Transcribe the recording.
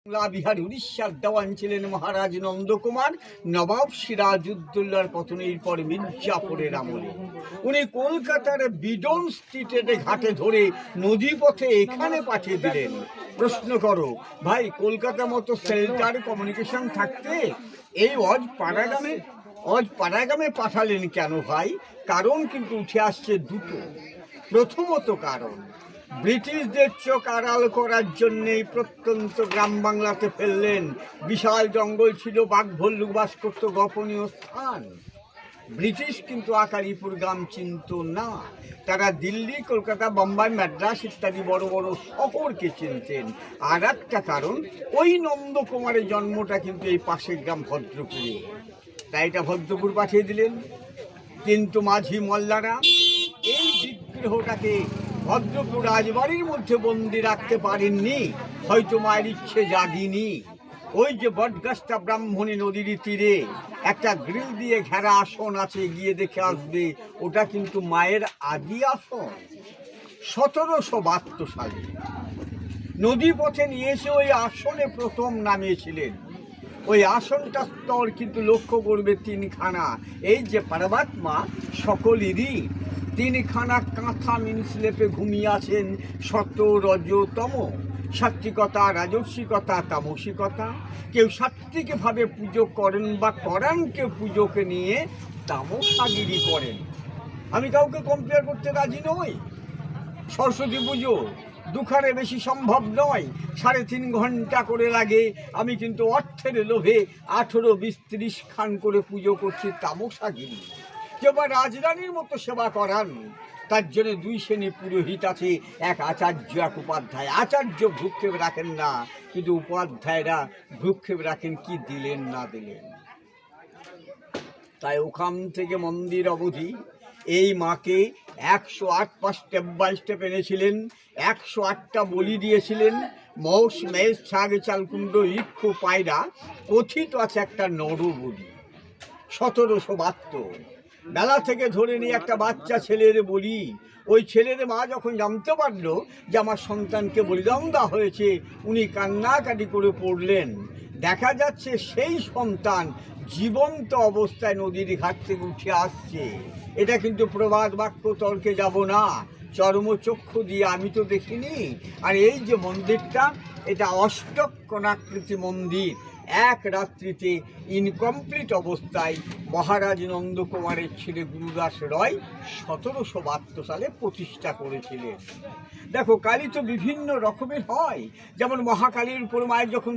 বিহার উড়িষ্যার দেওয়ান ছিলেন মহারাজ নন্দকুমার। নবাব সিরাজউদ্দৌলার পতনের পর মির্জাপুরের আমলে উনি কলকাতার বিডন স্ট্রিটের ঘাটে ধরে নদীপথে এখানে পাঠিয়ে দিলেন। প্রশ্ন করো ভাই, কলকাতা মতো সেল্টার কমিউনিকেশন থাকতে এই পাড়াগ্রামে পাঠালেন কেন ভাই? কারণ কিন্তু উঠে আসছে দুটো। প্রথমত কারণ, ব্রিটিশদের চোখ আড়াল করার জন্যেই প্রত্যন্ত গ্রাম বাংলাতে ফেললেন। বিশাল জঙ্গল ছিল, বাঘ ভল্লুক বাস করত, গোপনীয় স্থান। ব্রিটিশ কিন্তু আকারিপুর গ্রাম চিনত না। তারা দিল্লি, কলকাতা, বোম্বাই, মাদ্রাস ইত্যাদি বড় বড় শহরকে চিনতেন। আর একটা কারণ, ওই নন্দকুমারের জন্মটা কিন্তু এই পাশের গ্রাম ভদ্রপুরে, তাই এটা ভদ্রপুর পাঠিয়ে দিলেন। কিন্তু মাঝি মোল্লারা এই বিগ্রহটাকে ভদ্রপুর রাজবাড়ির মধ্যে বন্দি রাখতে পারেননি, হয়তো মায়ের ইচ্ছে জাগিনি। ওই যে বটগাছটা ব্রাহ্মণী নদীর তীরে একটা গ্রিল দিয়ে ঘেরা আসন আছে, গিয়ে দেখে আসবে, ওটা কিন্তু মায়ের আদি আসন। 1772 সালে নদী পথে নিয়ে এসে ওই আসনে প্রথম নামিয়েছিলেন। ওই আসনটা স্তর কিন্তু লক্ষ্য করবে তিনখানা। এই যে পারমাত্মা সকলেরই, তিনখানা কাঁথা মিনস্লেপে ঘুমিয়ে আছেন সত রজতম, সাত্বিকতা, রাজস্বিকতা, তামসিকতা। কেউ সাত্বিকে ভাবে পুজো করেন বা করান, কেউ পুজোকে নিয়ে তামসাগিরি করেন। আমি কাউকে কম্পেয়ার করতে রাজি নই। সরস্বতী পুজো দুখানে বেশি সম্ভব নয়, 3.5 ঘন্টা করে লাগে। আমি কিন্তু অর্থের লোভে 18, 20, 30 খান করে পুজো করছি, তামসাগিরি। কেউ বা রাজরানীর মতো সেবা করান, তার জন্য 2 শ্রেণী পুরোহিত আছে, এক আচার্য, এক উপাধ্যায়। আচার্য ভ্রুক্ষেপ রাখেন না, কিন্তু উপাধ্যায়রা ভ্রুক্ষেপ রাখেন কি দিলেন না দিলেন। তাই ওখান থেকে মন্দির অবধি এই মাকে 108 পা স্টেপ বাই স্টেপ এনেছিলেন। 108টা বলি দিয়েছিলেন। মৌস, মেষ, ছাগ, চালকুণ্ড, ইক্ষু, পায়রা, কথিত আছে একটা নরবলি। 1772 বেলা থেকে ধরে নিয়ে একটা বাচ্চা ছেলের বলি। ওই ছেলের মা যখন জানতে পারলো যে আমার সন্তানকে বলিদান দেওয়া হয়েছে, উনি কান্নাকাটি করে পড়লেন। দেখা যাচ্ছে সেই সন্তান জীবন্ত অবস্থায় নদীর ঘাট থেকে উঠে আসছে। এটা কিন্তু প্রবাদ বাক্য, তর্কে যাব না, চর্মচক্ষু দিয়ে আমি তো দেখিনি। আর এই যে মন্দিরটা, এটা অষ্টকোণাকৃতি মন্দির। এক রাত্রিতে ইনকমপ্লিট অবস্থায় মহারাজ নন্দকুমারের ছেলে গুরুদাস রয় 1772 সালে প্রতিষ্ঠা করেছিলেন। দেখো, কালী তো বিভিন্ন রকমের হয়। যেমন মহাকালীর উপর মায়ের যখন